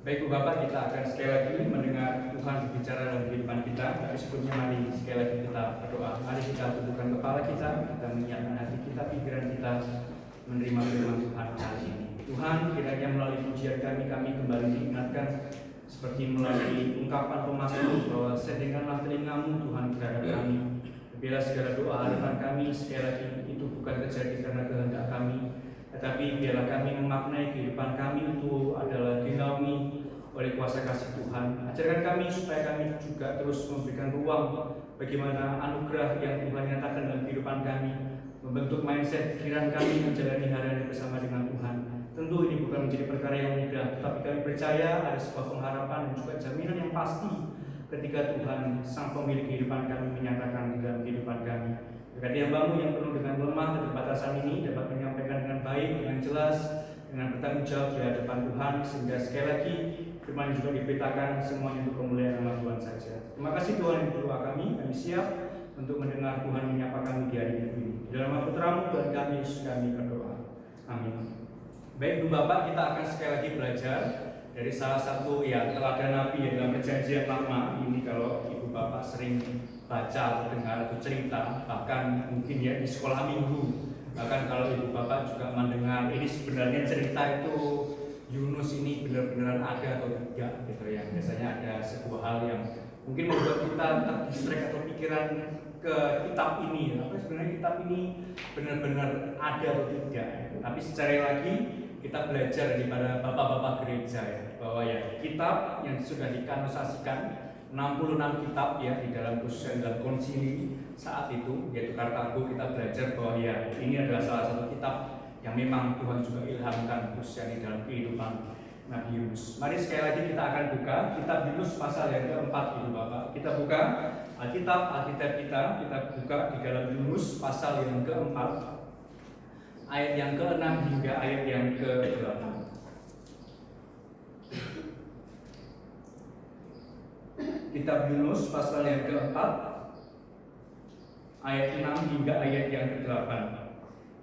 Baik Bu Bapak, kita akan sekali lagi mendengar Tuhan berbicara dalam kehidupan kita. Tapi sebelumnya mari sekali lagi kita berdoa. Mari kita tundukkan kepala kita menyiapkan hati kita, pikiran kita menerima firman Tuhan kali ini. Tuhan, kiranya melalui pujian kami kembali diingatkan seperti melalui ungkapan pemazmur bahwa sedengkanlah telingamu Tuhan terhadap kami. Bila segala doa harapan kami sekali lagi itu bukan terjadi karena kehendak kami, tetapi biarlah kami memaknai kehidupan kami itu adalah dinaungi oleh kuasa kasih Tuhan. Ajarkan kami supaya kami juga terus memberikan ruang bagaimana anugerah yang Tuhan nyatakan dalam kehidupan kami, membentuk mindset pikiran kami menjalani hari-hari bersama dengan Tuhan. Tentu ini bukan menjadi perkara yang mudah, tetapi kami percaya ada sebuah pengharapan dan juga jaminan yang pasti ketika Tuhan Sang Pemilik kehidupan kami menyatakan di dalam kehidupan kami. Berkati hamba-Mu yang penuh dengan lemah dan keterbatasan ini dapat menyampaikan dengan baik, dengan jelas, dengan bertanggung jawab di hadapan Tuhan, sehingga sekali lagi firman juga diberitakan semuanya untuk kemuliaan nama Tuhan saja. Terima kasih Tuhan untuk doa kami siap untuk mendengar Tuhan menyapa kami di hari ini. Dalam nama Putra-Mu Tuhan kami, Yesus kami berdoa. Amin. Baik Bu Bapak, kita akan sekali lagi belajar dari salah satu teladan Nabi dalam Perjanjian Lama. Ini kalau Ibu Bapak sering baca atau dengar atau cerita, bahkan mungkin di sekolah minggu, bahkan kalau Ibu Bapak juga mendengar ini sebenarnya cerita itu Yunus ini benar-benar ada atau tidak gitu ya. Biasanya ada sebuah hal yang mungkin membuat kita terdistract atau pikiran ke kitab ini, apa sebenarnya kitab ini benar-benar ada atau tidak. Tapi secara lagi kita belajar daripada bapak-bapak gereja bahwa kitab yang sudah dikanonisasikan 66 kitab di dalam khususnya dalam konsili saat itu, yaitu Kartago, kita belajar bahwa ini adalah salah satu kitab yang memang Tuhan juga ilhamkan khususnya di dalam kehidupan Nabi Yunus. Mari sekali lagi kita akan buka kitab Yunus pasal yang keempat, Ibu Bapak. Kita buka Alkitab kita buka di dalam Yunus pasal yang keempat, ayat yang ke-6 hingga ayat yang ke-8. Kitab Yunus pasal yang keempat, ayat 6 hingga ayat yang ke-8.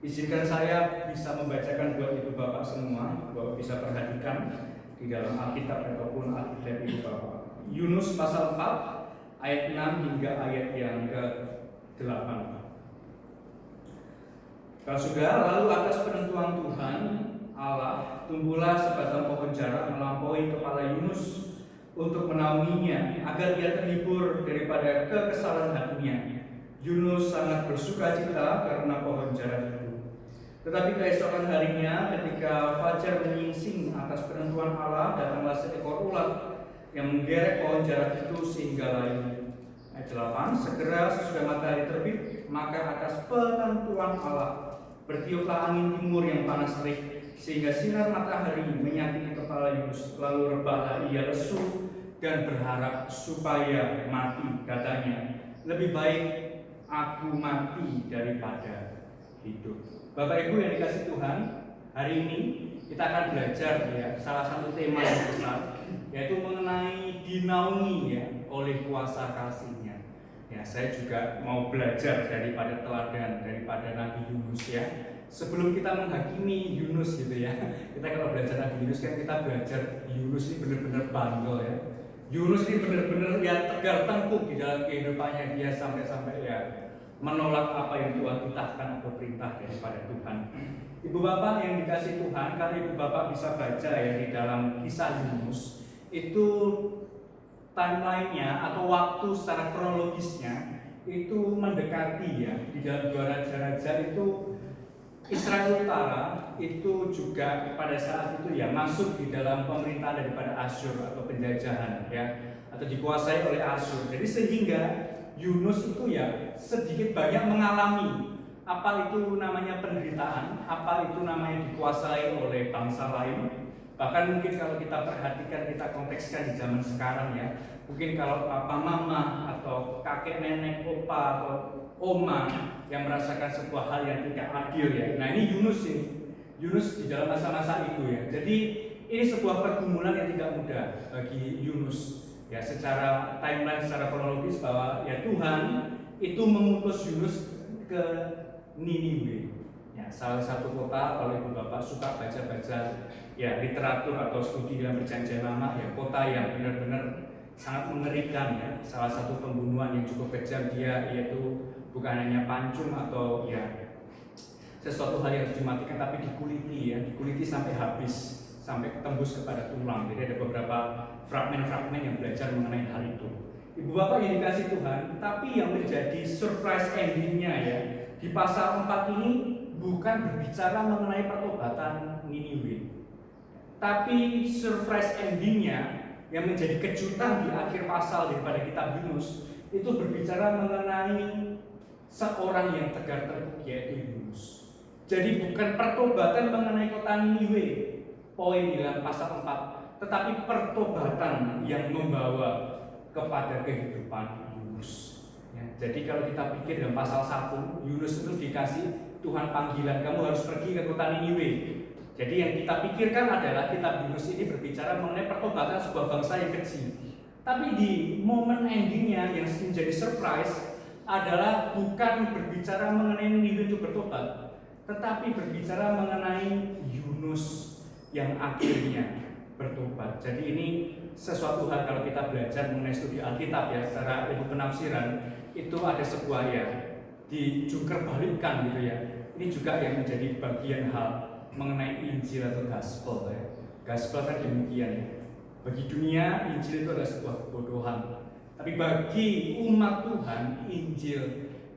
Izinkan saya bisa membacakan buat Ibu Bapak semua, Bapak bisa perhatikan di dalam Alkitab ataupun Alkitab Ibu Bapak. Yunus pasal 4, ayat 6 hingga ayat yang ke-8. Kalau sudah, lalu atas penentuan Tuhan Allah, tumbuhlah sebatang pohon jarak melampaui kepala Yunus untuk menaunginya, agar ia terhibur daripada kekesalan hatinya. Yunus sangat bersuka cita karena pohon jarak itu. Tetapi keesokan harinya, ketika fajar menyingsing atas penentuan Allah, datanglah seekor ulat yang menggerek pohon jarak itu sehingga layu. Ayat 8, segera sesudah matahari terbit, maka atas penentuan Allah bertiuplah angin timur yang panas terik, sehingga sinar matahari menyakiti kepala Yunus. Lalu rebahlah ia lesu dan berharap supaya mati. Katanya, lebih baik aku mati daripada hidup. Bapak Ibu yang dikasih Tuhan, hari ini kita akan belajar salah satu tema yang besar, yaitu mengenai dinaungi oleh kuasa kasih-Nya. Saya juga mau belajar daripada teladan daripada Nabi Yunus Sebelum kita menghakimi Yunus kita kalau belajar Nabi Yunus kan kita belajar Yunus ini benar-benar bandel Yunus ini benar-benar tegar tengkuk di dalam kehidupannya, dia sampai-sampai menolak apa yang Tuhan titahkan atau perintah daripada Tuhan. Ibu Bapak yang dikasih Tuhan, kalau Ibu Bapak bisa baca di dalam kisah Yunus, itu timeline-nya atau waktu secara kronologisnya itu mendekati di dalam 2 Raja-Raja itu Israel Utara itu juga pada saat itu masuk di dalam pemerintahan daripada Asyur atau penjajahan atau dikuasai oleh Asyur. Jadi sehingga Yunus itu sedikit banyak mengalami apa itu namanya penderitaan, apa itu namanya dikuasai oleh bangsa lain. Bahkan mungkin kalau kita perhatikan, kita kontekskan di zaman sekarang mungkin kalau papa mama atau kakek nenek opa atau oma yang merasakan sebuah hal yang tidak adil nah ini Yunus di dalam masa-masa itu Jadi ini sebuah pergumulan yang tidak mudah bagi Yunus secara timeline, secara kronologis bahwa Tuhan itu mengutus Yunus ke Niniwe. Ya, salah satu kota, kalau ibu bapak suka baca-baca ya literatur atau studi dalam perjanjian lama, ya kota yang benar-benar sangat mengerikan ya. Salah satu pembunuhan yang cukup kejam dia yaitu bukan hanya pancung atau ya sesuatu hal yang harus dimatikan, tapi dikuliti ya, dikuliti sampai habis, sampai tembus kepada tulang. Jadi ada beberapa fragmen-fragmen yang belajar mengenai hal itu. Ibu bapak yang dikasih Tuhan, tapi yang menjadi surprise endingnya ya di pasal 4 ini bukan berbicara mengenai pertobatan Niniwe, tapi surprise endingnya yang menjadi kejutan di akhir pasal daripada kitab Yunus itu berbicara mengenai seorang yang tegar tengkuk, yaitu Yunus. Jadi bukan pertobatan mengenai kota Niniwe poin di dalam pasal 4, tetapi pertobatan yang membawa kepada kehidupan Yunus. Ya, jadi kalau kita pikir dalam pasal 1, Yunus itu dikasih Tuhan panggilan, kamu harus pergi ke kota Niniwe. Jadi yang kita pikirkan adalah kitab Yunus ini berbicara mengenai pertobatan sebuah bangsa yang kecil. Tapi di momen endingnya yang menjadi surprise adalah bukan berbicara mengenai Niniwe itu bertobat, tetapi berbicara mengenai Yunus yang akhirnya bertobat. Jadi ini sesuatu hal kalau kita belajar mengenai studi Alkitab ya secara ilmu penafsiran itu ada sebuah ya dijungker balikkan gitu ya. Ini juga yang menjadi bagian hal mengenai Injil atau Gospel ya. Gospel kan demikian ya. Bagi dunia Injil itu adalah sebuah kebodohan. Tapi bagi umat Tuhan Injil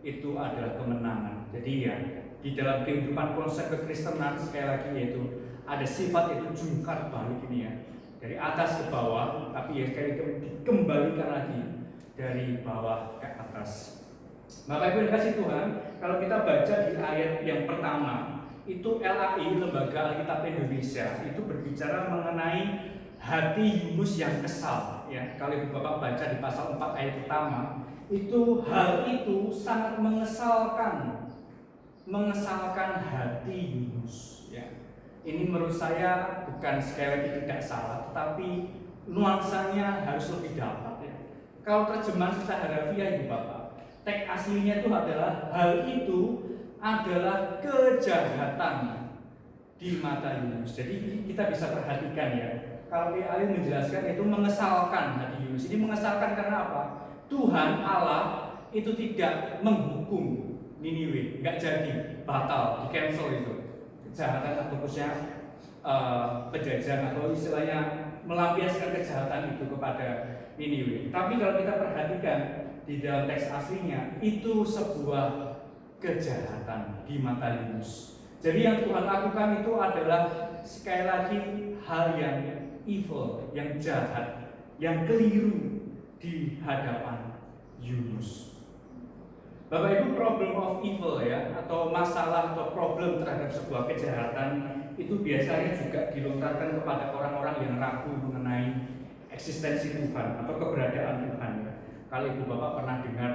itu adalah kemenangan. Jadi ya di dalam kehidupan konsep kekristenan sekali lagi yaitu ada sifat itu jungkar balik ini ya, dari atas ke bawah, tapi ya sekali dikembalikan lagi dari bawah ke atas. Bapak Ibu dikasih Tuhan, kalau kita baca di ayat yang pertama itu LAI, Lembaga Alkitab Indonesia, itu berbicara mengenai hati Yunus yang kesal ya. Kalau Ibu Bapak baca di pasal 4 ayat pertama, itu hal itu sangat mengesalkan hati Yunus ya. Ini menurut saya bukan sekali lagi tidak salah, tetapi nuansanya harus lebih dapat ya. Kalau terjemahan secara harfiah Ibu Bapak, teks aslinya itu adalah hal itu adalah kejahatan di mata Yunus. Jadi kita bisa perhatikan ya, kalau PAI menjelaskan itu mengesalkan hati Yunus. Ini mengesalkan karena apa? Tuhan Allah itu tidak menghukum Niniwe, nggak jadi, batal, di cancel itu kejahatan atau khususnya penjajahan atau istilahnya melampiaskan kejahatan itu kepada Niniwe. Tapi kalau kita perhatikan di dalam teks aslinya itu sebuah kejahatan di mata Yunus. Jadi yang Tuhan lakukan itu adalah sekali lagi hal yang evil, yang jahat, yang keliru di hadapan Yunus. Bapak Ibu, problem of evil ya, atau masalah atau problem terhadap sebuah kejahatan itu biasanya juga dilontarkan kepada orang-orang yang ragu mengenai eksistensi Tuhan atau keberadaan Tuhan ya. Kalau Ibu Bapak pernah dengar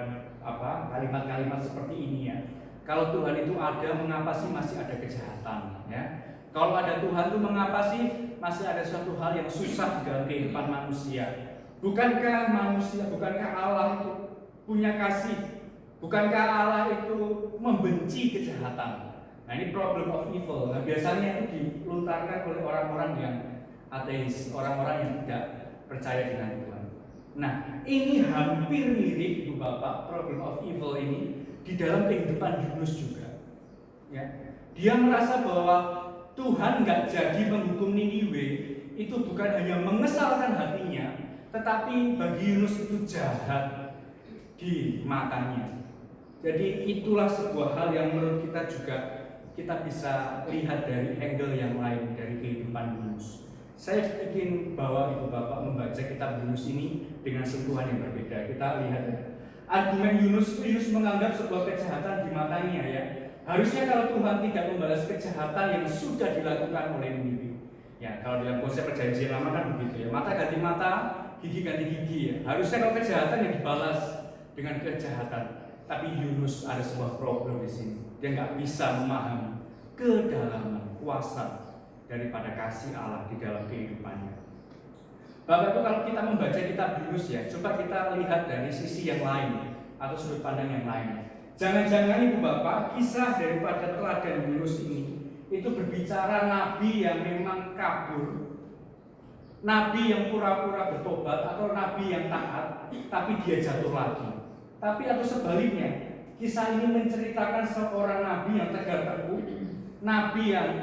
kalimat-kalimat seperti ini ya, kalau Tuhan itu ada, mengapa sih masih ada kejahatan ya? Kalau ada Tuhan itu mengapa sih masih ada suatu hal yang susah di dalam kehidupan manusia? Bukankah Allah itu punya kasih? Bukankah Allah itu membenci kejahatan? Nah ini problem of evil. Nah biasanya itu dilontarkan oleh orang-orang yang ateis, orang-orang yang tidak percaya dengan Tuhan. Nah ini hampir mirip Ibu Bapak, problem of evil ini di dalam kehidupan Yunus juga. Ya, dia merasa bahwa Tuhan nggak jadi menghukum Niniwe itu bukan hanya mengesalkan hatinya, tetapi bagi Yunus itu jahat di matanya. Jadi itulah sebuah hal yang menurut kita juga kita bisa lihat dari angle yang lain dari kehidupan Yunus. Saya ingin bawa Ibu Bapak membaca kitab Yunus ini dengan sentuhan yang berbeda. Kita lihat ya. Argumen Yunus menganggap sebuah kejahatan di matanya ya. Harusnya kalau Tuhan tidak membalas kejahatan yang sudah dilakukan oleh Niniwe. Ya, kalau dalam konsep perjanjian lama kan begitu ya. Mata ganti mata, gigi ganti gigi ya. Harusnya kalau kejahatan yang dibalas dengan kejahatan. Tapi Yunus ada sebuah problem di sini. Dia nggak bisa memahami kedalaman kuasa daripada kasih Allah di dalam kehidupannya. Bapak Ibu, kalau kita membaca kitab Yunus ya, coba kita lihat dari sisi yang lain atau sudut pandang yang lain. Jangan-jangan Ibu Bapak, kisah daripada teladan Yunus ini itu berbicara nabi yang memang kabur, nabi yang pura-pura bertobat, atau nabi yang taat tapi dia jatuh lagi. Tapi atau sebaliknya, kisah ini menceritakan seorang nabi yang tegar teguh, nabi yang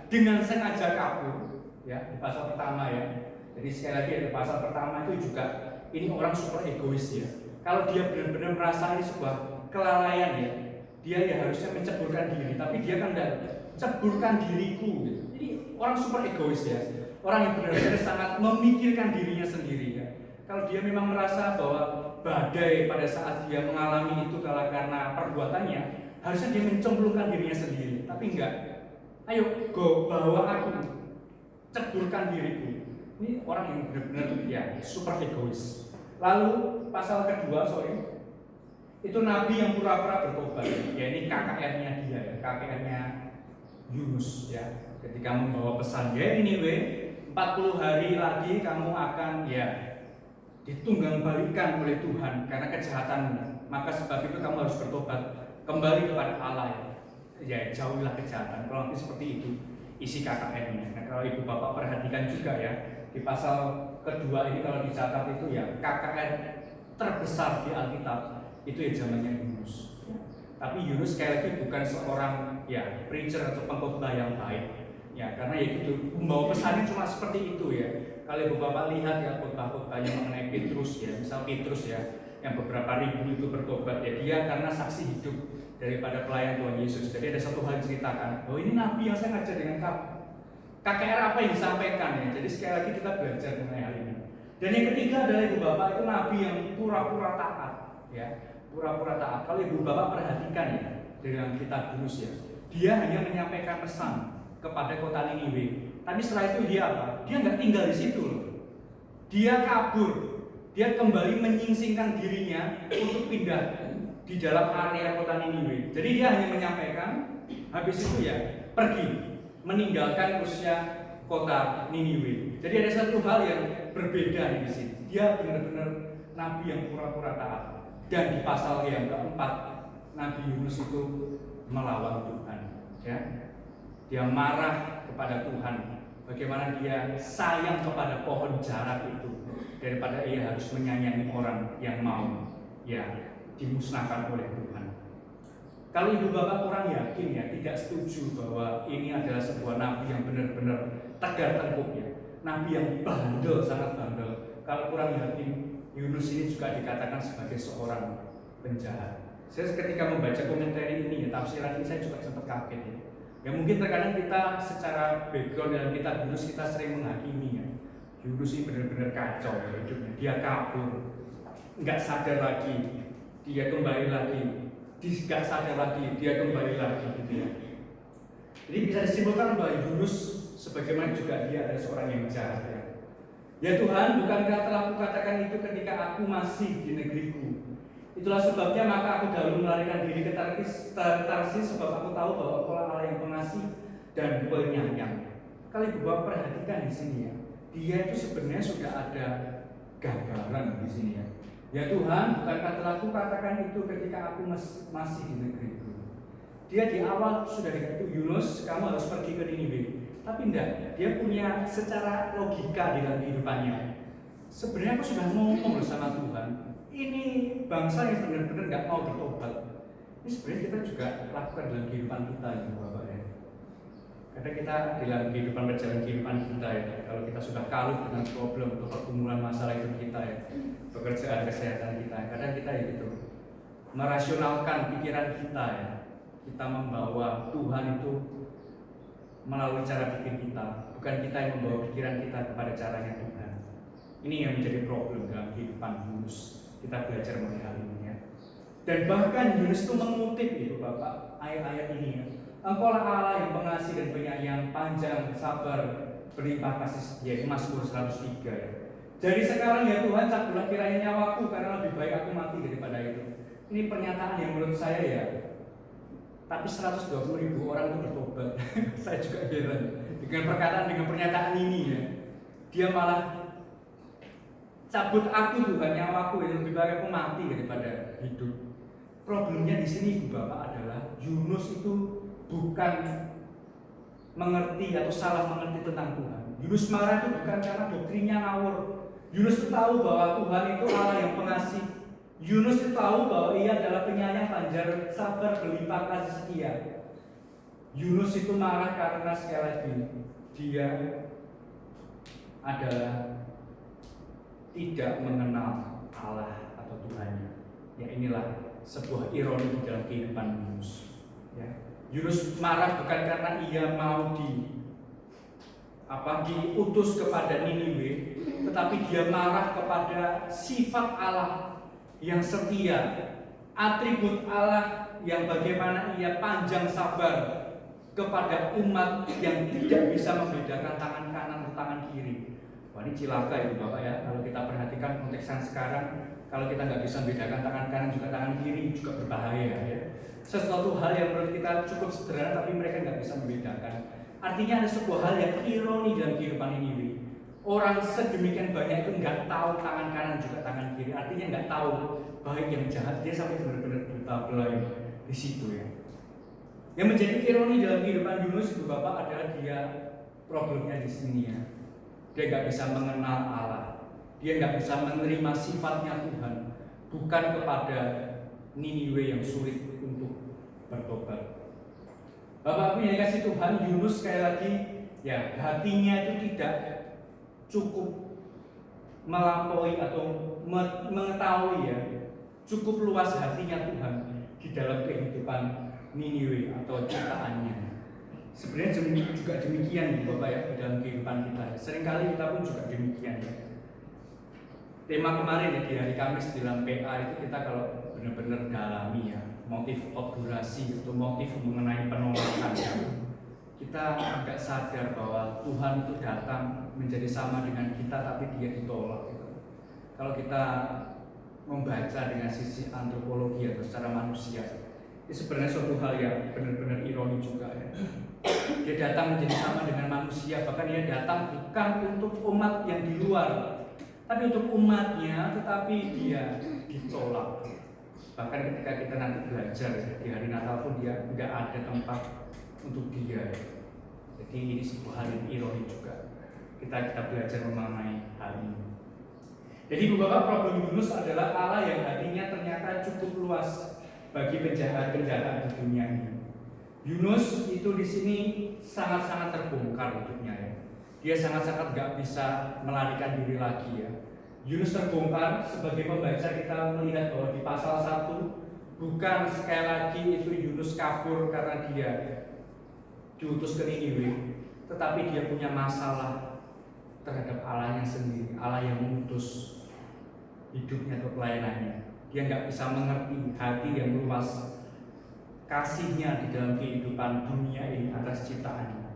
dengan sengaja kabur, di pasal pertama ya. Jadi sekali lagi di pasal pertama itu juga ini orang super egois ya. Kalau dia benar-benar merasa ini sebuah kelalaian ya, dia harusnya menceburkan diri, tapi dia kan tidak ceburkan diriku. Jadi orang super egois ya, orang yang benar-benar sangat memikirkan dirinya sendiri ya. Kalau dia memang merasa bahwa badai pada saat dia mengalami itu karena perbuatannya, harusnya dia mencemplungkan dirinya sendiri, tapi enggak. Ayo, bawa aku, ceburkan diriku. Ini orang yang benar-benar super egois. Lalu pasal kedua, itu nabi yang pura-pura bertobat. Ya ini KKR-nya dia ya, KKR-nya Yunus ya. Ketika membawa pesan, ya ini 40 hari lagi kamu akan ditunggang balikan oleh Tuhan karena kejahatanmu. Maka sebab itu kamu harus bertobat kembali kepada Allah ya. Jauhilah kejahatan. Kurang lebih seperti itu isi KKR-nya. Nah, kalau Ibu Bapak perhatikan juga ya, di pasal kedua ini kalau dicatat itu ya KKR terbesar di Alkitab itu ya zamannya Yunus. Tapi Yunus sekali lagi bukan seorang preacher atau pengkhotbah yang baik. Ya, karena itu membawa pesannya cuma seperti itu ya. Kalau Ibu Bapak lihat ya khotbah-khotbahnya mengenai Petrus ya, misal Petrus ya, yang beberapa ribu itu bertobat ya, dia karena saksi hidup daripada pelayan Tuhan Yesus. Jadi ada satu hal yang diceritakan, oh ini nabi yang saya ngajar dengan kamu. KKR apa yang disampaikan ya. Jadi sekali lagi kita belajar mengenai hal ini. Dan yang ketiga adalah Ibu Bapak itu nabi yang pura-pura taat ya. Pura-pura taat. Kalau Ibu Bapak perhatikan ya dalam kitab Yunus ya, dia hanya menyampaikan pesan kepada kota Niniwe. Tapi setelah itu dia apa? Dia nggak tinggal di situ loh. Dia kabur. Dia kembali menyingsingkan dirinya untuk pindah di dalam area kota Niniwe. Jadi dia hanya menyampaikan, habis itu ya pergi meninggalkan usia kota Niniwe. Jadi ada satu hal yang berbeda di sini. Dia benar-benar nabi yang pura-pura taat. Dan di pasal yang keempat, Nabi Yunus itu melawan Tuhan. Ya, dia marah kepada Tuhan. Bagaimana dia sayang kepada pohon jarak itu daripada ia harus menyayangi orang yang mau dimusnahkan oleh Tuhan. Kalau Ibu Bapak kurang yakin ya, tidak setuju bahwa ini adalah sebuah nabi yang benar-benar tegar tengkuk ya, nabi yang bandel, sangat bandel. Kalau kurang yakin, Yunus ini juga dikatakan sebagai seorang penjahat. Saya ketika membaca komentar ini ya, tafsiran ini saya juga sempat kaget ya. Ya mungkin terkadang kita secara background dalam kitab Yunus kita sering menghakimi ya. Yunus ini benar-benar kacau ya hidupnya. Dia kabur, nggak sadar lagi, dia kembali lagi, nggak sadar lagi, dia kembali lagi gitu ya. Jadi bisa disimpulkan bahwa Yunus sebagaimana juga dia adalah seorang yang jahat ya. Ya Tuhan, bukankah telah kukatakan itu ketika aku masih di negeriku? Itulah sebabnya maka aku dahulu melarikan diri ke Tarsis sebab aku tahu bahwa Engkaulah Allah yang pengasih dan penyayang. Kalau Ibu Bapak perhatikan di sini ya, dia itu sebenarnya sudah ada gambaran di sini ya. Ya Tuhan, bukankah telah kukatakan itu ketika aku masih di negeriku? Dia di awal sudah dikatakan Yunus, kamu harus pergi ke Niniwe. Tapi enggak, dia punya secara logika dalam kehidupannya. Sebenarnya aku sudah ngomong bersama Tuhan, ini bangsa yang benar-benar nggak mau bertobat. Ini sebenarnya kita juga lakukan dalam kehidupan kita ya Bapak ya. Karena kita dalam kehidupan berjalan kehidupan kita ya, kalau kita sudah kalut dengan problem atau pergumulan masalah hidup kita ya, pekerjaan, kesehatan kita, kadang kita ya gitu merasionalkan pikiran kita ya. Kita membawa Tuhan itu melalui cara pikir kita, bukan kita yang membawa pikiran kita kepada caranya Tuhan. Ini yang menjadi problem dalam kehidupan Yunus. Kita belajar mengenai hal ini ya. Dan bahkan Yunus itu mengutip itu Bapak ayat-ayat ini ya. Engkaulah Allah yang pengasih dan penyayang, panjang, sabar, berlimpah kasih setia. Ini Mazmur 103 ya. Jadi sekarang ya Tuhan, cabutlah kiranya nyawaku karena lebih baik aku mati daripada itu. Ini pernyataan yang menurut saya ya. Tapi 120.000 orang itu bertobat. Saya juga heran dengan pernyataan ini ya. Dia malah cabut aku Tuhan, nyawaku yang lebih baik aku mati daripada hidup. problemnya di sini Ibu Bapak adalah Yunus itu bukan mengerti atau salah mengerti tentang Tuhan. Yunus marah itu bukan karena doktrinnya ngawur. Yunus itu tahu bahwa Tuhan itu Allah yang pengasih. Yunus itu tahu bahwa Ia adalah penyayang, panjang sabar, berlimpah kasih setia. Yunus itu marah karena sekali lagi dia adalah tidak mengenal Allah atau Tuhannya. Ya, inilah sebuah ironi di dalam kehidupan Yunus. Ya. Yunus marah bukan karena ia mau diutus kepada Niniwe, tetapi dia marah kepada sifat Allah yang setia, atribut Allah yang bagaimana ia panjang sabar kepada umat yang tidak bisa membedakan tangan kanan atau tangan kiri. Wah, ini cilaka itu Bapak ya. Kalau kita perhatikan konteks yang sekarang, kalau kita nggak bisa membedakan tangan kanan juga tangan kiri juga berbahaya ya. Sesuatu hal yang menurut kita cukup sederhana tapi mereka nggak bisa membedakan. Artinya ada sebuah hal yang ironi dalam kehidupan ini. Orang sedemikian banyak itu nggak tahu tangan kanan juga tangan kiri. Artinya nggak tahu baik yang jahat, dia sampai benar-benar buta-belai di situ ya. Yang menjadi ironi dalam kehidupan Yunus Ibu Bapak adalah dia problemnya di sini ya. Dia nggak bisa mengenal Allah. Dia nggak bisa menerima sifatnya Tuhan. Bukan kepada Niniwe yang sulit untuk bertobat. Bapak yang dikasih Tuhan, Yunus sekali lagi ya hatinya itu tidak cukup melampaui atau mengetahui ya cukup luas hatinya Tuhan di dalam kehidupan Niniwe atau ciptaannya. Sebenarnya juga demikian Bapak ya dalam kehidupan kita. Seringkali kita pun juga demikian ya. Tema kemarin ya di hari Kamis di dalam PA itu kita kalau benar-benar dalami ya motif obdurasi atau motif mengenai penolakan ya. Kita agak sadar bahwa Tuhan itu datang menjadi sama dengan kita tapi dia ditolak gitu. Kalau kita membaca dengan sisi antropologi atau secara manusia, ini sebenarnya suatu hal yang benar-benar ironi juga ya. Dia datang menjadi sama dengan manusia, bahkan dia datang bukan untuk umat yang di luar, tapi untuk umatnya, tetapi dia ditolak. Bahkan ketika kita nanti belajar di hari Natal pun dia tidak ada tempat untuk dia. Jadi ini sebuah hal yang ironi juga. Kita belajar mengenai hal ini. Jadi Ibu Bapak, problem Yunus adalah Allah yang hatinya ternyata cukup luas bagi penjahat-penjahat di dunia ini. Yunus itu di sini sangat-sangat terbongkar hidupnya ya. Dia sangat-sangat gak bisa melarikan diri lagi ya. Yunus terbongkar. Sebagai pembaca kita melihat bahwa di pasal 1 bukan sekali lagi itu Yunus kabur karena dia diutus ke Niniwe, tetapi dia punya masalah terhadap Allahnya sendiri, Allah yang mengutus hidupnya atau pelayanannya. Dia nggak bisa mengerti hati yang luas kasihnya di dalam kehidupan dunia ini atas ciptaannya.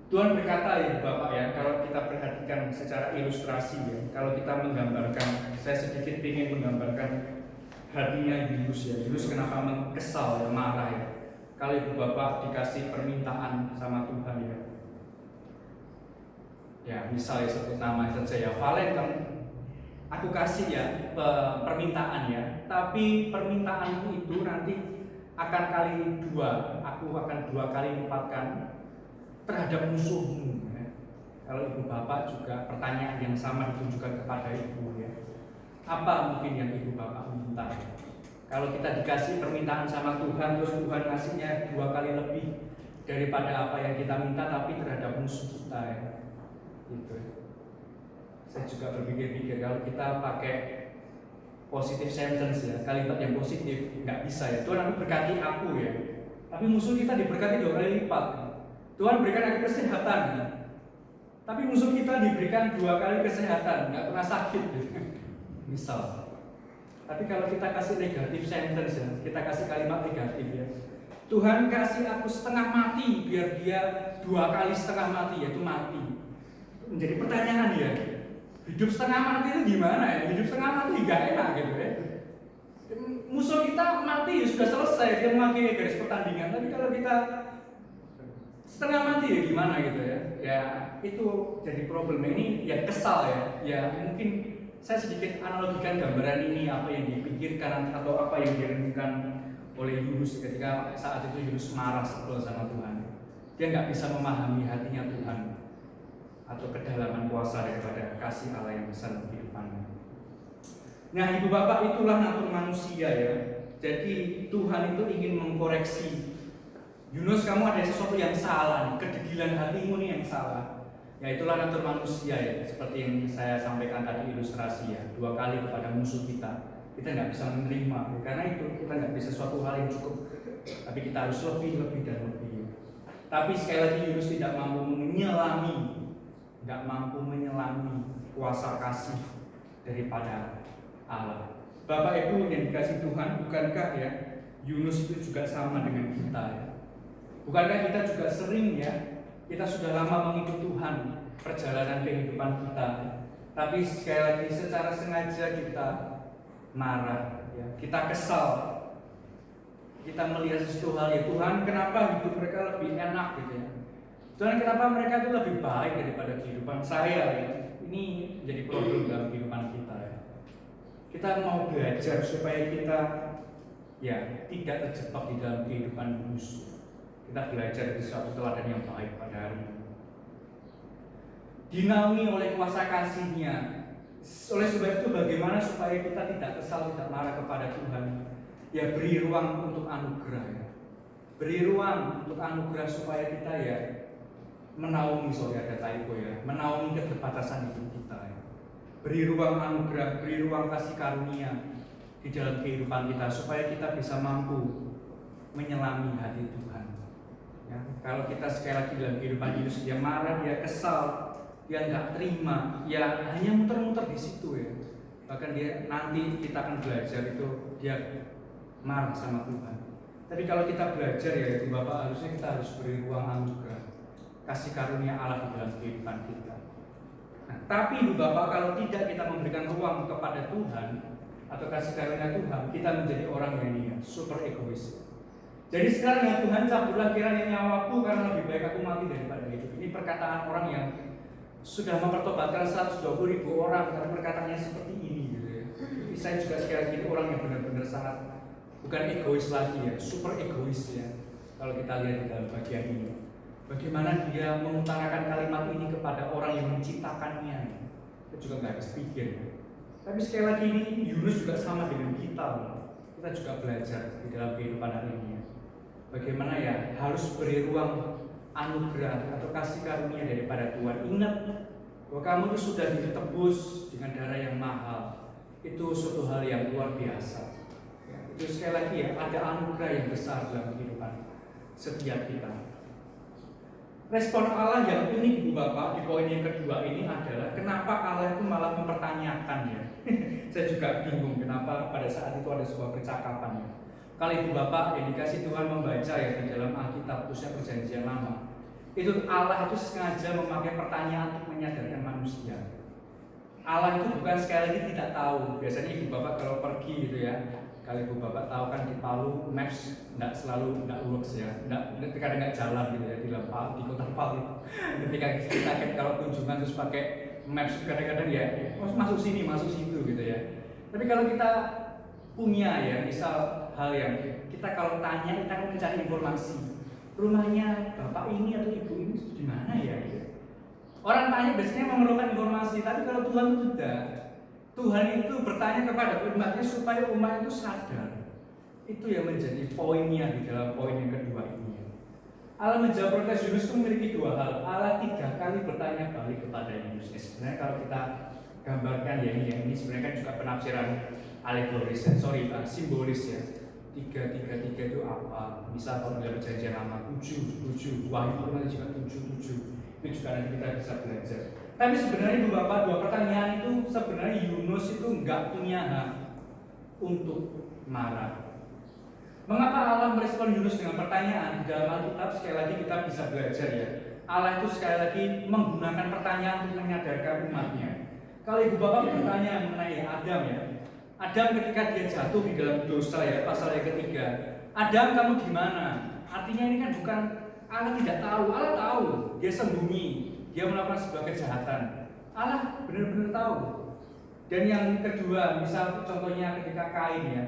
Tuhan berkata ya Bapak ya, kalau kita perhatikan secara ilustrasi ya, kalau kita menggambarkan, saya sedikit ingin menggambarkan hatinya Yunus ya. Yunus kenapa kesal ya, marah ya. Kalau Ibu Bapak dikasih permintaan sama Tuhan ya, ya misal ya sebut nama saja ya, Valen kamu, aku kasih ya permintaan ya, tapi permintaanmu itu nanti akan kali 2, aku akan 2 kali lipatkan terhadap musuhmu ya. Kalau Ibu Bapak juga pertanyaan yang sama ditujukan kepada Ibu ya, apa mungkin yang Ibu Bapak minta ya? Kalau kita dikasih permintaan sama Tuhan, terus Tuhan kasihnya 2 kali lebih daripada apa yang kita minta, tapi terhadap musuh kita ya. Gitu. Saya juga berpikir-pikir kalau kita pakai positive sentence ya, kalimat yang positif, nggak bisa ya. Tuhan aku berkati aku ya, tapi musuh kita diberkati 2 kali lipat. Tuhan berikan aku kesehatan, ya. Tapi musuh kita diberikan 2 kali kesehatan, nggak pernah sakit. Ya. Misal. Tapi kalau kita kasih negatif sentence ya, kita kasih kalimat negatif ya. Tuhan kasih aku setengah mati biar dia 2 kali setengah mati, yaitu mati. Menjadi pertanyaan ya. Hidup setengah mati itu gimana ya? Hidup setengah mati gak enak gitu ya. Musuh kita mati ya sudah selesai, dia mengakhiri garis pertandingan. Tapi kalau kita setengah mati ya gimana gitu ya? Ya itu jadi problem ini ya, kesal ya. Ya mungkin Saya sedikit analogikan gambaran ini, apa yang dipikirkan atau apa yang direnungkan oleh Yunus ketika saat itu Yunus marah sebel sama Tuhan. Dia nggak bisa memahami hatinya Tuhan atau kedalaman kuasa daripada kasih Allah yang besar di depannya. Nah, ibu bapak, itulah natur manusia ya. Jadi Tuhan itu ingin mengkoreksi. Yunus, kamu ada sesuatu yang salah, kedegilan hatimu nih yang salah. Ya, itulah natur manusia ya, seperti yang saya sampaikan tadi ilustrasi ya, 2 kali kepada musuh kita nggak bisa menerima, karena itu kita nggak bisa suatu hal yang cukup, tapi kita harus lebih dan lebih. Tapi sekali lagi Yunus tidak mampu menyelami kuasa kasih daripada Allah. Bapak Ibu yang dikasih Tuhan, bukankah ya Yunus itu juga sama dengan kita ya? Bukankah kita juga sering ya, kita sudah lama mengikut Tuhan, perjalanan kehidupan kita, tapi sekali lagi secara sengaja kita marah, ya, kita kesal, kita melihat sesuatu hal ya, Tuhan kenapa hidup mereka lebih enak gitu ya, Tuhan kenapa mereka itu lebih baik daripada kehidupan saya ya. Ini jadi problem dalam kehidupan kita ya. Kita mau belajar supaya kita ya tidak terjebak di dalam kehidupan musuh. Kita belajar dari suatu teladan yang baik pada hari ini. Dinaungi oleh kuasa kasih-Nya. Oleh sebab itu bagaimana supaya kita tidak kesal, tidak marah kepada Tuhan? Ya beri ruang untuk anugerah ya. Beri ruang untuk anugerah supaya kita ya menaungi, ada typo ya, menaungi keterbatasan hidup kita ya. Beri ruang anugerah, beri ruang kasih karunia di dalam kehidupan kita supaya kita bisa mampu menyelami hati Tuhan. Ya, kalau kita sekali lagi dalam kehidupan Yesus, dia marah, dia kesal, dia nggak terima, ya hanya muter-muter di situ ya. Bahkan dia nanti kita akan belajar itu dia marah sama Tuhan. Tapi kalau kita belajar ya itu Bapak, harusnya kita harus beri ruang anugerah, kasih karunia Allah di dalam kehidupan kita. Nah, tapi Ibu Bapak, kalau tidak kita memberikan ruang kepada Tuhan atau kasih karunia Tuhan, kita menjadi orang yang ya, super egois. Jadi sekarang ya Tuhan, cabutlah kiranya nyawaku karena lebih baik aku mati daripada hidup. Ini perkataan orang yang sudah mempertobatkan 120.000 orang karena perkataannya seperti ini gitu ya. Jadi saya juga sekali lagi orang yang benar-benar sangat bukan egois lagi ya, super egois ya. Kalau kita lihat di dalam bagian ini, bagaimana dia mengutarakan kalimat ini kepada orang yang menciptakannya, kita juga nggak habis pikir ya. Tapi sekali lagi ini Yunus juga sama dengan kita. Kita juga belajar di dalam kehidupan hari ini ya. Bagaimana ya harus beri ruang anugerah atau kasih karunia daripada Tuhan. Ingat bahwa kamu itu sudah ditebus dengan darah yang mahal. Itu suatu hal yang luar biasa ya, itu sekali lagi ya, ada anugerah yang besar dalam kehidupan setiap kita. Respon Allah yang unik Ibu Bapak di poin yang kedua ini adalah kenapa Allah itu malah mempertanyakan ya. Saya juga bingung kenapa pada saat itu ada sebuah percakapan ya. Kalau Ibu Bapak yang dikasih Tuhan membaca ya di dalam Alkitab, khususnya Perjanjian Lama, itu Allah itu sengaja memakai pertanyaan untuk menyadarkan manusia. Allah itu bukan sekali lagi tidak tahu. Biasanya Ibu Bapak kalau pergi gitu ya, kalau Ibu Bapak tahu kan di Palu Maps nggak works ya, kadang nggak jalan gitu ya di kota Palu. Ketika kita kalau kunjungan terus pakai Maps kadang-kadang ya masuk sini masuk situ gitu ya. Tapi kalau kita punya ya misal hal yang kita kalau tanya kita akan mencari informasi, rumahnya bapak ini atau ibu ini di mana ya? Orang tanya biasanya memerlukan informasi, tapi kalau Tuhan itu tidak. Tuhan itu bertanya kepada umatnya supaya umat itu sadar. Itu yang menjadi poinnya di dalam poin yang kedua ini. Allah menjawab protes Yunus itu memiliki 2 hal. Allah 3 kali bertanya balik kepada Yunus. Sebenarnya kalau kita gambarkan ya ini sebenarnya kan juga penafsiran alegoris, simbolis ya. 3 itu apa? Misal kalau dalam Perjanjian Lama 7, Wahyu nanti juga 7. Itu juga nanti kita bisa belajar. Tapi sebenarnya Ibu Bapak, 2 pertanyaan itu sebenarnya Yunus itu nggak punya hak untuk marah. Mengapa Allah merespon Yunus dengan pertanyaan? Di dalam Alkitab sekali lagi kita bisa belajar ya. Allah itu sekali lagi menggunakan pertanyaan untuk menyadarkan umatnya. Kalau Ibu Bapak bertanya mengenai Adam ya, Adam ketika dia jatuh di dalam dosa ya, pasal yang ketiga, Adam kamu di mana? Artinya ini kan bukan Allah tidak tahu, Allah tahu, dia sembunyi, dia melakukan sebuah kejahatan. Allah benar-benar tahu. Dan yang kedua, misal contohnya ketika Kain ya,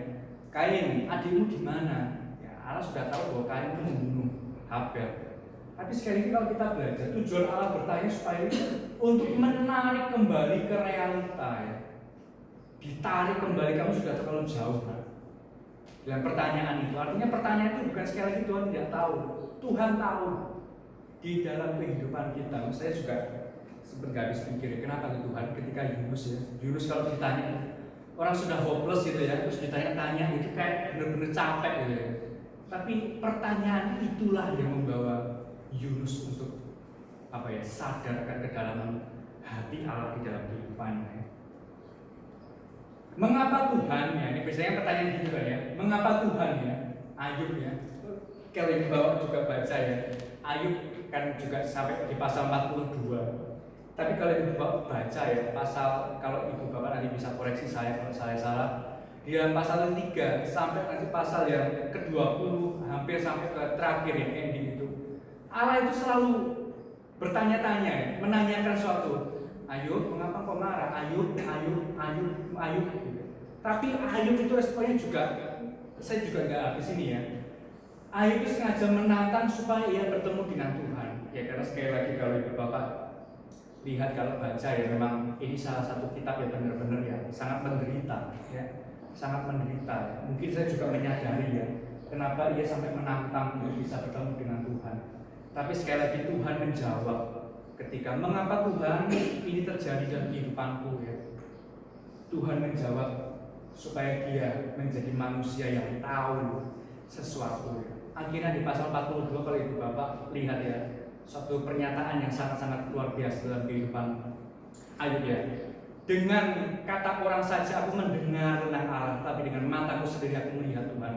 Kain, adikmu di mana? Ya, Allah sudah tahu bahwa Kain itu membunuh Habel. Tapi sekali lagi kalau kita belajar, tujuan Allah bertanya supaya untuk menarik kembali ke realita ya. Ditarik kembali, kamu sudah terlalu jauh kan? Dan pertanyaan itu, artinya pertanyaan itu bukan sekali lagi Tuhan tidak tahu, Tuhan tahu di dalam kehidupan kita. Saya juga sempat gak habis pikir, kenapa Tuhan ketika Yunus ya, Yunus kalau ditanya orang sudah hopeless gitu ya, terus ditanya-tanya itu kayak benar-benar capek gitu ya. Tapi pertanyaan itulah yang membawa Yunus untuk apa ya, sadar akan kedalaman hati Allah di dalam kehidupannya. Mengapa Tuhan ya? Ini biasanya pertanyaan gitu kan ya. Mengapa Tuhan ya? Ayub ya. Kalau Ibu Bapak juga baca ya, Ayub kan juga sampai di pasal 42. Tapi kalau Ibu Bapak baca ya, pasal, kalau Ibu Bapak nanti bisa koreksi saya kalau saya salah, di dalam pasal 3 sampai nanti pasal yang ke-20 hampir sampai ke terakhir yang ending itu, Allah itu selalu bertanya-tanya, menanyakan suatu. Ayub, mengapa kau marah? Ayub. Tapi Ayub itu responnya juga, saya juga nggak habis ini ya. Ayub itu sengaja menantang supaya ia bertemu dengan Tuhan. Ya karena sekali lagi kalau Ibu Bapak lihat, kalau baca ya, memang ini salah satu kitab yang benar-benar ya sangat menderita ya, sangat menderita ya. Mungkin saya juga menyadari ya kenapa ia sampai menantang untuk bisa bertemu dengan Tuhan. Tapi sekali lagi Tuhan menjawab ketika mengapa Tuhan ini terjadi dalam kehidupanku ya. Tuhan menjawab supaya dia menjadi manusia yang tahu sesuatu ya. Akhirnya di pasal 42 kalau Ibu Bapak lihat ya, suatu pernyataan yang sangat-sangat luar biasa dalam kehidupan Ayub ya. Dengan kata orang saja aku mendengar tentang Allah, tapi dengan mataku sendiri aku melihat Tuhan.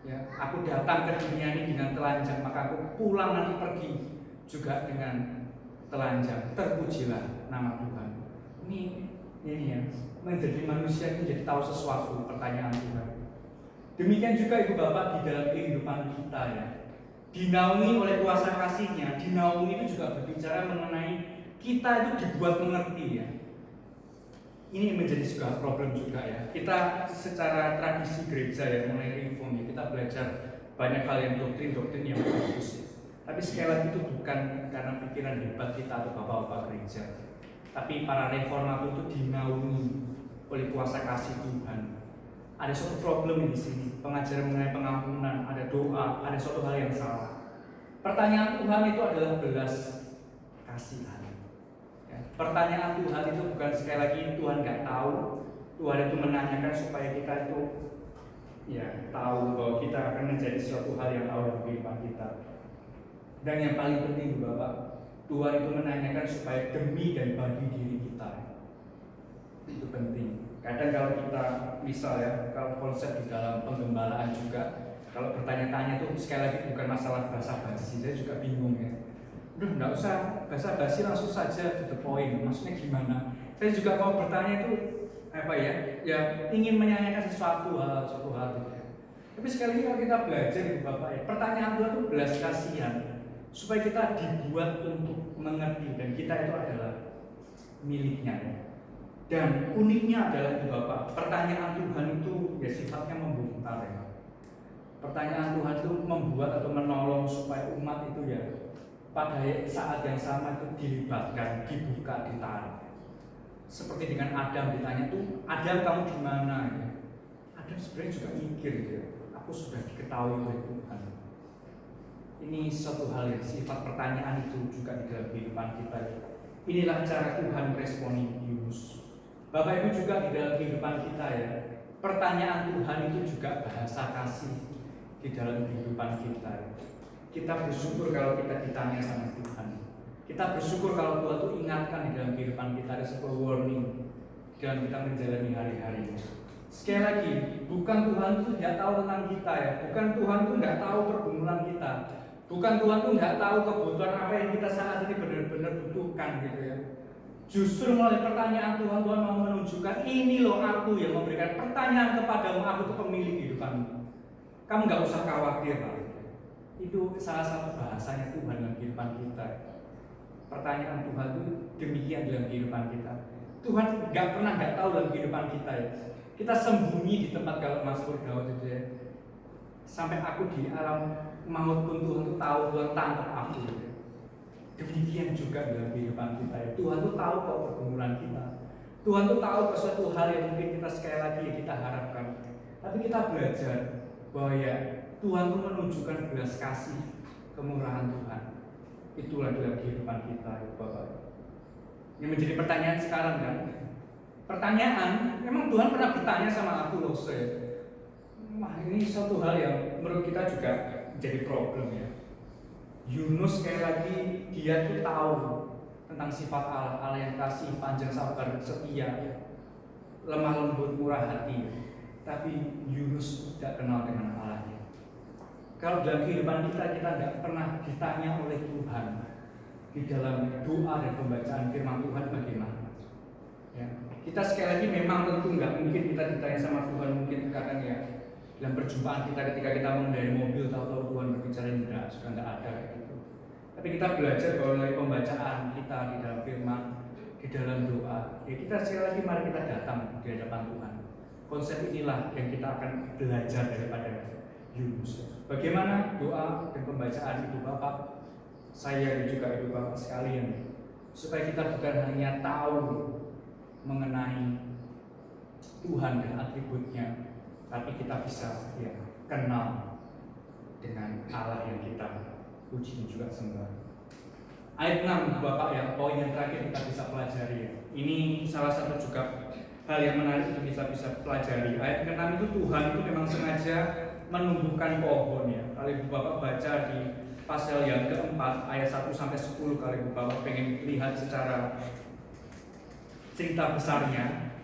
Ya, aku datang ke dunia ini dengan telanjang, maka aku pulang nanti pergi juga dengan telanjang. Terpujilah nama Tuhan. Ini ya, menjadi manusia itu jadi tahu sesuatu, pertanyaan Tuhan. Demikian juga Ibu Bapak di dalam kehidupan kita ya. Dinaungi oleh kuasa kasih-Nya, dinaungi itu juga berbicara mengenai kita itu dibuat mengerti ya. Ini menjadi juga problem juga ya. Kita secara tradisi gereja ya, mulai reform ya, kita belajar banyak hal yang doktrin yang bagus ya. Tapi sekali lagi itu bukan karena pikiran hebat kita atau bapak-bapak gereja. Tapi para reformator itu dinaungi oleh kuasa kasih Tuhan. Ada suatu problem di sini, pengajaran mengenai pengampunan, ada doa, ada suatu hal yang salah. Pertanyaan Tuhan itu adalah belas kasihan. Ya, pertanyaan Tuhan itu bukan sekali lagi Tuhan nggak tahu. Tuhan itu menanyakan supaya kita itu ya tahu bahwa kita akan menjadi suatu hal yang tahu dalam kehidupan kita. Dan yang paling penting Bapak, Tuhan itu menanyakan supaya demi dan bagi diri kita. Itu penting. Kadang kalau kita misal ya, kalau konsep di dalam penggembalaan juga, kalau bertanya-tanya itu sekali lagi bukan masalah basa-basi, saya juga bingung ya. Udah nggak usah basa-basi, langsung saja to the point. Maksudnya gimana? Saya juga mau bertanya itu apa ya? Ya ingin menanyakan suatu hal gitu ya. Tapi sekali lagi kalau kita belajar Ibu Bapak ya, pertanyaan Tuhan itu belas kasihan supaya kita dibuat untuk mengerti dan kita itu adalah miliknya ya. Dan uniknya adalah Ibu Bapak, pertanyaan Tuhan itu ya sifatnya membongkar ya. Pertanyaan Tuhan itu membuat atau menolong supaya umat itu ya pada saat yang sama itu dilibatkan, dibuka, ditarik. Seperti dengan Adam ditanya tuh, Adam kamu di mana? Ya. Adam sebenarnya juga mikir ya, aku sudah diketahui oleh Tuhan. Ini suatu hal yang sifat pertanyaan itu juga di dalam kehidupan kita. Inilah cara Tuhan meresponi Yunus. Bapak Ibu juga di dalam kehidupan kita ya, pertanyaan Tuhan itu juga bahasa kasih di dalam kehidupan kita. Kita bersyukur kalau kita ditanya sama Tuhan. Kita bersyukur kalau Tuhan itu ingatkan di dalam kehidupan kita, ada sebuah warning dalam kita menjalani hari-hari. Sekali lagi, bukan Tuhan itu tidak tahu tentang kita ya, bukan Tuhan itu tidak tahu pergumulan kita, bukan Tuhan itu tidak tahu kebutuhan apa yang kita saat ini benar-benar butuhkan gitu ya. Justru melalui pertanyaan Tuhan mau menunjukkan, ini loh aku yang memberikan pertanyaan kepadamu, aku itu pemilik kehidupanmu. Kamu nggak usah khawatir Pak. Itu salah satu bahasanya Tuhan dalam kehidupan kita. Pertanyaan Tuhan itu demikian dalam kehidupan kita. Tuhan nggak tahu dalam kehidupan kita ya. Kita sembunyi di tempat, kalau Mazmur Daud itu ya. Sampai aku di alam maut pun Tuhan tuh tahu, Tuhan tangkap aku gitu ya. Demikian juga dalam kehidupan kita ya. Tuhan tuh tahu kok pergumulan kita. Tuhan tuh tahu suatu hal yang mungkin kita sekali lagi kita harapkan. Tapi kita belajar bahwa ya Tuhan tuh menunjukkan belas kasih, kemurahan Tuhan. Itulah dalam kehidupan kita ya Bapak. Yang menjadi pertanyaan sekarang kan, pertanyaan, memang Tuhan pernah bertanya sama aku loh, ini suatu hal yang menurut kita juga jadi problem ya. Yunus sekali lagi dia tuh tahu tentang sifat Allah, Allah yang kasih, panjang sabar, setia, lemah lembut, murah hati. Tapi Yunus tidak kenal dengan Allahnya. Kalau dalam kehidupan kita tidak pernah ditanya oleh Tuhan di dalam doa dan pembacaan firman Tuhan bagaimana. Ya. Kita sekali lagi memang tentu nggak mungkin kita ditanya sama Tuhan, mungkin kadang ya dalam perjumpaan kita ketika kita mengendarai mobil tahu-tahu Tuhan berbicara enggak, sudah nggak ada gitu. Tapi kita belajar bahwa melalui pembacaan kita di dalam firman, di dalam doa, ya kita sekali lagi mari kita datang di hadapan Tuhan. Konsep inilah yang kita akan belajar daripada Yunus. Bagaimana doa dan pembacaan itu Bapak, saya dan juga Ibu Bapak sekalian, supaya kita bukan hanya tahu mengenai Tuhan dan atributnya, tapi kita bisa ya kenal dengan Allah yang kita puji dan juga sembah. Ayat 6 Bapak ya, poin yang terakhir kita bisa pelajari ya. Ini salah satu juga hal yang menarik untuk kita bisa pelajari. Ayat ke-6 itu Tuhan itu memang sengaja menumbuhkan pohon ya. Kalau Ibu Bapak baca di pasal yang keempat ayat 1 sampai 10, kalau Ibu Bapak pengen lihat secara cerita besarnya,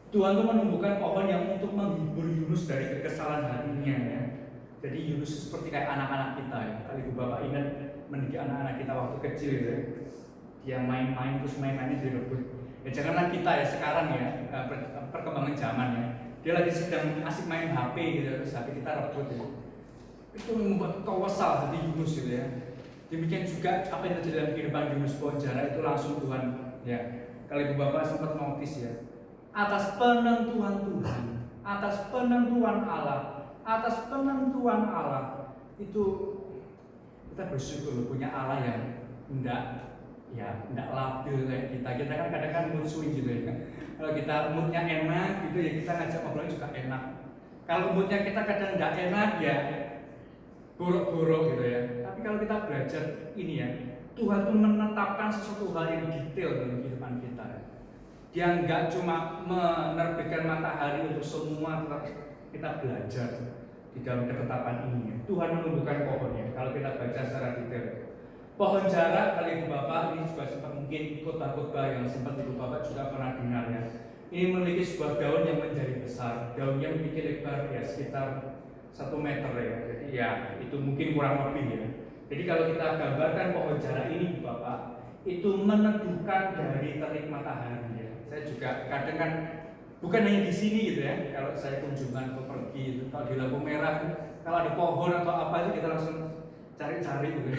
Tuhan itu menumbuhkan pohon yang untuk menghibur Yunus dari kekesalan hatinya ya. Jadi Yunus seperti kayak anak-anak kita ya. Kalau Ibu Bapak ingat mendidik anak-anak kita waktu kecil ya, dia main-main terus main-mainnya direbut. Ya janganlah kita ya sekarang ya, perkembangan zaman ya, dia lagi sedang asik main HP gitu, terus HP kita rebut ya. Itu membuat kesal hati Yunus gitu ya. Demikian juga apa yang terjadi dalam kehidupan Yunus Bonjara itu langsung Tuhan ya. Kalau Ibu Bapak sempat notice ya, atas penentuan Tuhan, atas penentuan Allah, atas penentuan Allah itu kita bersyukur punya Allah yang enggak labil kayak kita. Kita kan kadang-kadang mood swing gitu ya. Kalau kita moodnya enak gitu ya, kita ngajak ngobrol juga enak. Kalau moodnya kita kadang enggak enak ya buruk-buruk gitu ya. Tapi kalau kita belajar ini ya, Tuhan tuh menetapkan sesuatu hal yang detail dalam kehidupan kita. Dia enggak cuma menerbitkan matahari untuk semua, tetapi kita belajar di dalam ketetapan ini. Tuhan menumbuhkan pohonnya. Kalau kita baca secara detail, pohon jarak, kali Ibu Bapak ini juga sempat mungkin khotbah-khotbah yang sempat Ibu Bapak juga pernah dengar ya. Ini memiliki sebuah daun yang menjadi besar, daunnya memiliki lebar ya sekitar 1 meter ya. Jadi ya itu mungkin kurang lebih ya. Jadi kalau kita gambarkan pohon jarak ini Ibu Bapak, itu meneduhkan dari terik matahari ya. Saya juga kadang kan bukan hanya di sini gitu ya. Kalau saya kunjungan atau pergi itu, kalau di lampu merah, kalau ada pohon atau apa itu kita langsung cari-cari gitu.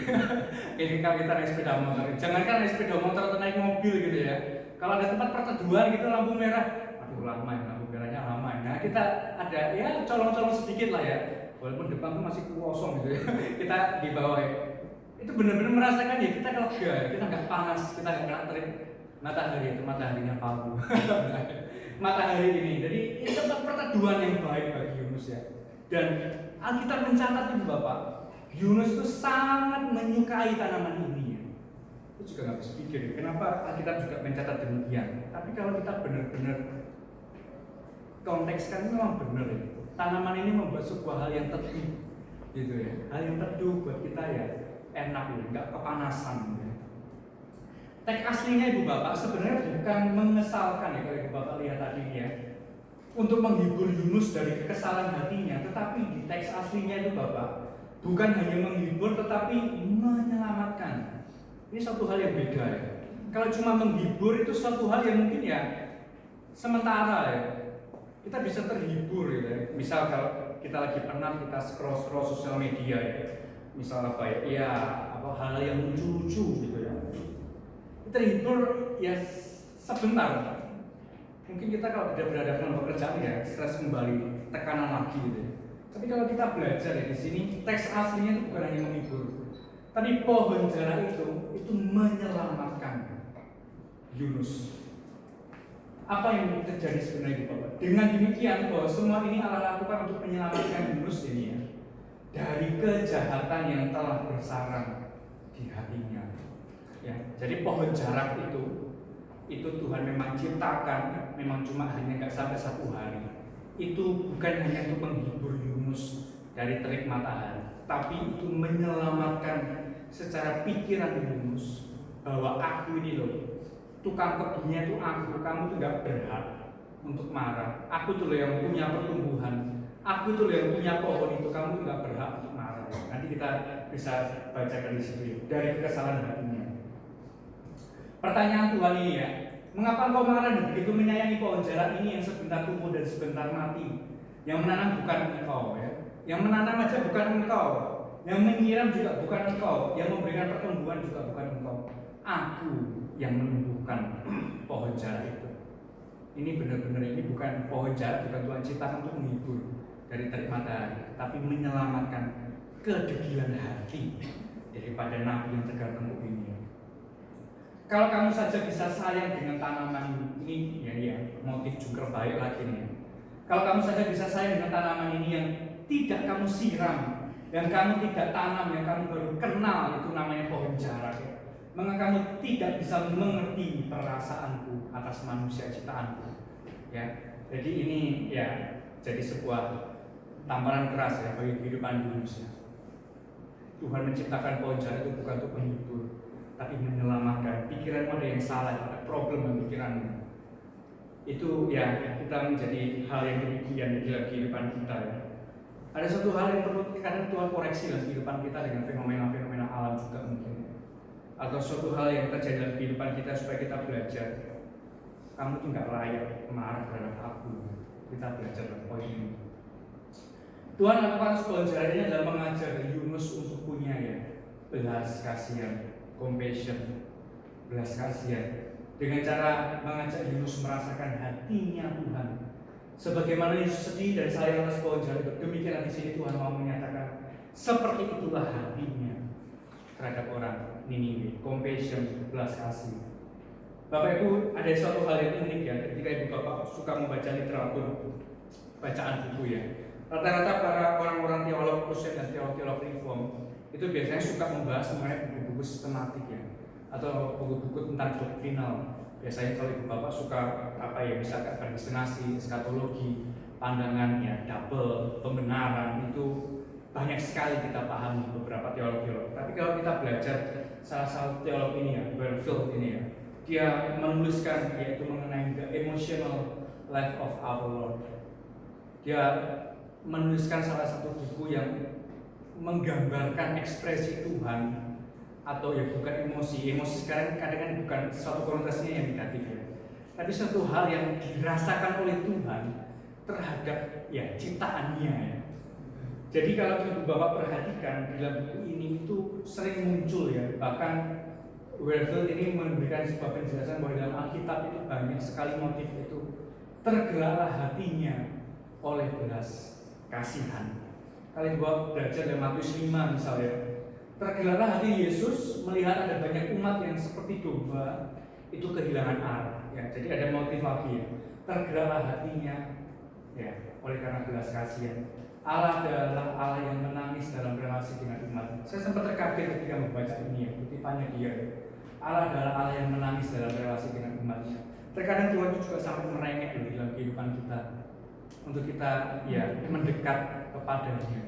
Ini kalau kita naik sepeda motor, jangankan naik sepeda motor atau naik mobil gitu ya. Kalau ada tempat perteduhan gitu lampu merah, aduh lama ya, lampu merahnya lama. Nah kita ada ya colong-colong sedikit lah ya. Walaupun depan tuh masih kosong gitu ya. Kita di bawah ya. Itu benar-benar merasakan ya kita lega, kita nggak panas, kita nggak kena terik matahari, itu mataharinya Palu. Matahari ini, jadi ini tempat perteduhan yang baik bagi Yunus ya. Dan Alkitab mencatat itu Bapak, Yunus itu sangat menyukai tanaman ini ya. Itu juga nggak bisa pikir, kenapa Alkitab juga mencatat demikian. Tapi kalau kita benar-benar kontekskan, memang benar ya. Tanaman ini membuat sebuah hal yang teduh, gitu ya. Hal yang teduh buat kita ya enak ya, nggak kepanasan. Ya. Teks aslinya Ibu Bapak sebenarnya bukan mengesalkan ya, kalau Ibu Bapak lihat tadi ya, untuk menghibur Yunus dari kekesalan hatinya, tetapi di teks aslinya itu Bapak bukan hanya menghibur tetapi menyelamatkan. Ini suatu hal yang beda ya. Kalau cuma menghibur itu suatu hal yang mungkin ya sementara ya. Kita bisa terhibur ya. Misal kalau kita lagi penat, kita scroll sosial media ya. Misal apa ya? Ya apa hal yang lucu-lucu gitu ya. Terhibur ya sebentar. Mungkin kita kalau tidak berhadapan dengan pekerjaan ya stres kembali, tekanan lagi gitu ya. Tapi kalau kita belajar ya di sini teks aslinya itu bukan hanya menghibur, tapi pohon jara itu menyelamatkan Yunus. Apa yang terjadi sebenarnya Bapak? Dengan demikian bahwa semua ini Allah lakukan untuk menyelamatkan Yunus ini ya dari kejahatan yang telah bersarang di hatinya. Ya, jadi pohon jarak itu Tuhan memang ciptakan, memang cuma hanya nggak sampai 1 hari. Itu bukan hanya untuk menghibur Yunus dari terik matahari, tapi itu menyelamatkan secara pikiran Yunus bahwa aku ini loh, tukang kebunnya itu aku, kamu tuh nggak berhak untuk marah. Aku tuh loh yang punya pertumbuhan, aku tuh loh yang punya pohon itu, kamu tuh nggak berhak untuk marah. Nanti kita bisa bacakan di situ dari kesalahan hatinya. Pertanyaan Tuhan ini ya, mengapa engkau marah dan begitu menyayangi pohon jara ini yang sebentar tumbuh dan sebentar mati? Yang menanam bukan engkau ya, yang menanam aja bukan engkau, yang menyiram juga bukan engkau, yang memberikan pertumbuhan juga bukan engkau. Aku yang menumbuhkan pohon jara itu. Ini benar-benar ini bukan pohon jara, bukan Tuhan ciptakan untuk menghibur dari terik matahari, tapi menyelamatkan kedegilan hati daripada nabi yang tegar tengkuk ini. Kalau kamu saja bisa sayang dengan tanaman ini, ya motif jungkir balik lagi nih. Kalau kamu saja bisa sayang dengan tanaman ini yang tidak kamu siram, yang kamu tidak tanam, yang kamu baru kenal, itu namanya pohon jarak. Ya. Maka kamu tidak bisa mengerti perasaanku atas manusia ciptaanku. Ya, jadi ini ya jadi sebuah tamparan keras ya bagi kehidupan manusia. Tuhan menciptakan pohon jarak itu bukan untuk menghibur, tapi menyelamatkan. Pikiranmu ada yang salah, ada problem dengan pikiranmu. Itu ya kita menjadi hal yang demikian di dalam kehidupan kita ya. Ada satu hal yang perlu kadang Tuhan koreksi dalam kehidupan kita dengan fenomena-fenomena alam juga mungkin. Atau suatu hal yang terjadi dalam kehidupan kita supaya kita belajar. Kamu tuh nggak layak marah terhadap aku. Kita belajar dalam poin ini. Tuhan lakukan pohon jara ini adalah mengajar Yunus untuk punya ya belas kasihan, compassion, belas kasihan, dengan cara mengajak Yunus merasakan hatinya Tuhan. Sebagaimana Yesus sedih dan sayang atas pohon jara itu, demikianlah di sini Tuhan mau menyatakan seperti itulah hatinya terhadap orang Niniwe, compassion, belas kasih. Bapak Ibu, ada suatu hal yang unik ya ketika Ibu Bapak suka membaca literatur, bacaan buku ya. Rata-rata para orang-orang teolog Kristen dan teolog-teolog reform itu biasanya suka membahas mengenai buku-buku sistematik ya, atau buku-buku tentang doktrinal. Biasanya kalau Ibu Bapak suka apa ya, misalkan halusinasi, eskatologi, pandangan ya, double, pembenaran, itu banyak sekali kita pahami beberapa teolog-teolog. Tapi kalau kita belajar salah satu teolog ini ya, Warfield ini ya, dia menuliskan yaitu mengenai the emotional life of our Lord. Dia menuliskan salah satu buku yang menggambarkan ekspresi Tuhan, atau ya bukan emosi sekarang kadang-kadang bukan suatu konotasinya yang negatif ya, tapi suatu hal yang dirasakan oleh Tuhan terhadap ya ciptaannya ya. Jadi kalau Ibu Bapak perhatikan dalam buku ini itu sering muncul ya, bahkan Warfield ini memberikan sebuah penjelasan bahwa dalam Alkitab itu banyak sekali motif itu tergeraklah hatinya oleh belas kasihan. Kalian buat belajar dalam Matius 5 misalnya, tergeraklah hati Yesus melihat ada banyak umat yang seperti domba itu kehilangan arah. Ya, jadi ada motif lagi ya. Tergeraklah hatinya ya oleh karena belas kasihan. Allah adalah Allah yang menangis dalam relasi dengan umat. Saya sempat terkaget ketika membaca ini ya, kutipannya dia. Allah adalah Allah yang menangis dalam relasi dengan umatnya. Terkadang Tuhan juga sampai merengek dalam kehidupan kita untuk kita ya mendekat kepadanya.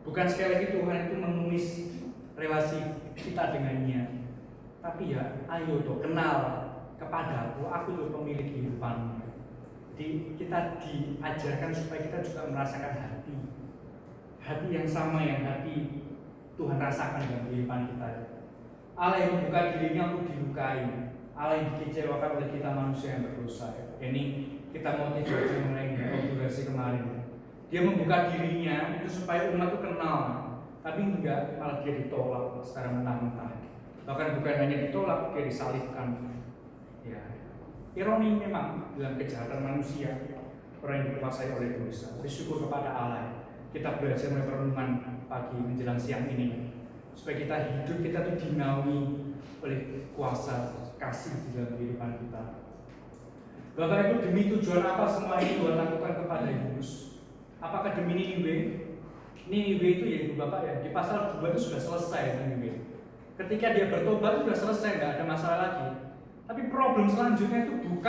Bukan sekali lagi Tuhan itu menulis relasi kita dengannya, tapi ya ayo tuh kenal kepadaku, aku tuh pemilik kehidupan. Jadi kita diajarkan supaya kita juga merasakan hati yang sama yang hati Tuhan rasakan dalam kehidupan kita. Allah yang membuka dirinya untuk dilukai, Allah yang dikecewakan oleh kita manusia yang berdosa. Ini kita motivasi mengenai kolaborasi kemarin. Dia membuka dirinya itu supaya umat itu kenal, tapi enggak, malah dia ditolak secara mentah-mentah. Bahkan bukan hanya ditolak, dia disalibkan. Ya, Ironi memang dalam kejahatan manusia, orang yang dikuasai oleh dosa. Bersyukur kepada Allah. Kita belajar mulai perenungan pagi menjelang siang ini, supaya kita hidup kita itu dinaungi oleh kuasa kasih di dalam kehidupan kita. Bapak Ibu, demi tujuan apa semua ini Tuhan lakukan kepada Yunus? Apakah demi Niniwe? Niniwe itu ya Ibu Bapak ya, di pasal 2 itu sudah selesai Niniwe. Ketika dia bertobat itu sudah selesai, nggak ada masalah lagi. Tapi problem selanjutnya itu bukan